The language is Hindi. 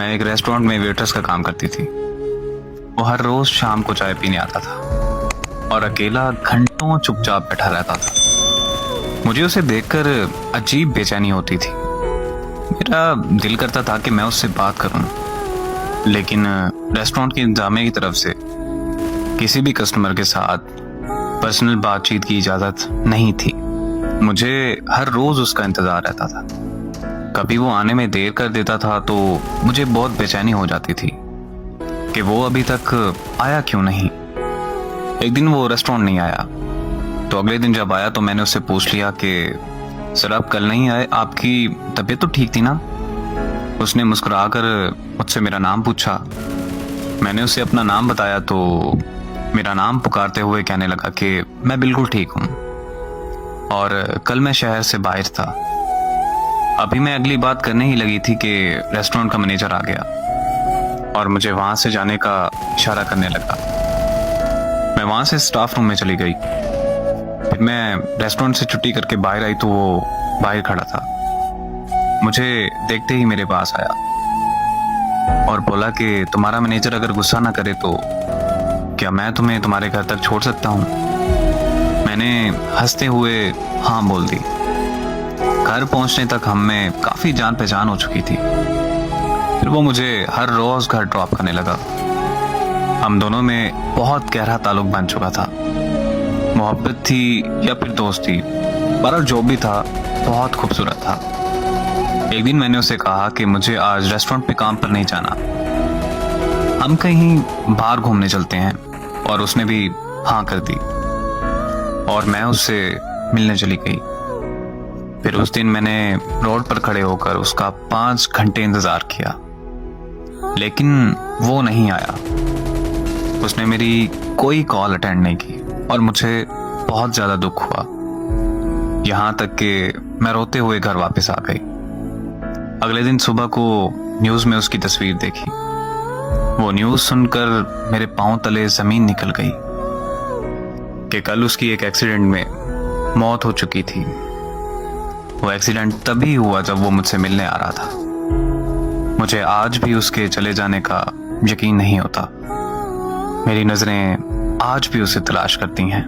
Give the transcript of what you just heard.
मैं एक रेस्टोरेंट में वेट्रेस का काम करती थी। वो हर रोज शाम को चाय पीने आता था और अकेला घंटों चुपचाप बैठा रहता था। मुझे उसे देखकर अजीब बेचैनी होती थी। मेरा दिल करता था कि मैं उससे बात करूं, लेकिन रेस्टोरेंट के इंतजामिया की तरफ से किसी भी कस्टमर के साथ पर्सनल बातचीत की इजाजत नहीं थी। मुझे हर रोज उसका इंतजार रहता था। कभी वो आने में देर कर देता था तो मुझे बहुत बेचैनी हो जाती थी कि वो अभी तक आया क्यों नहीं। एक दिन वो रेस्टोरेंट नहीं आया, तो अगले दिन जब आया तो मैंने उससे पूछ लिया कि सर आप कल नहीं आए, आपकी तबीयत तो ठीक थी ना। उसने मुस्कुराकर मुझसे मेरा नाम पूछा। मैंने उसे अपना नाम बताया तो मेरा नाम पुकारते हुए कहने लगा कि मैं बिल्कुल ठीक हूँ और कल मैं शहर से बाहर था। अभी मैं अगली बात करने ही लगी थी कि रेस्टोरेंट का मैनेजर आ गया और मुझे वहां से जाने का इशारा करने लगा। मैं वहां से स्टाफ रूम में चली गई। फिर मैं रेस्टोरेंट से छुट्टी करके बाहर आई तो वो बाहर खड़ा था। मुझे देखते ही मेरे पास आया और बोला कि तुम्हारा मैनेजर अगर गुस्सा ना करे तो क्या मैं तुम्हें तुम्हारे घर तक छोड़ सकता हूँ। मैंने हंसते हुए हाँ बोल दी। घर पहुंचने तक हम में काफी जान पहचान हो चुकी थी। फिर वो मुझे हर रोज घर ड्रॉप करने लगा। हम दोनों में बहुत गहरा ताल्लुक बन चुका था। मोहब्बत थी या फिर दोस्ती, पर जो भी था बहुत खूबसूरत था। एक दिन मैंने उसे कहा कि मुझे आज रेस्टोरेंट पे काम पर नहीं जाना, हम कहीं बाहर घूमने चलते हैं, और उसने भी हाँ कर दी और मैं उससे मिलने चली गई। फिर उस दिन मैंने रोड पर खड़े होकर उसका 5 घंटे इंतजार किया, लेकिन वो नहीं आया। उसने मेरी कोई कॉल अटेंड नहीं की और मुझे बहुत ज्यादा दुख हुआ, यहाँ तक कि मैं रोते हुए घर वापस आ गई। अगले दिन सुबह को न्यूज में उसकी तस्वीर देखी। वो न्यूज सुनकर मेरे पांव तले जमीन निकल गई कि कल उसकी एक एक्सीडेंट में मौत हो चुकी थी। वो एक्सीडेंट तभी हुआ जब वो मुझसे मिलने आ रहा था। मुझे आज भी उसके चले जाने का यकीन नहीं होता। मेरी नजरें आज भी उसे तलाश करती हैं।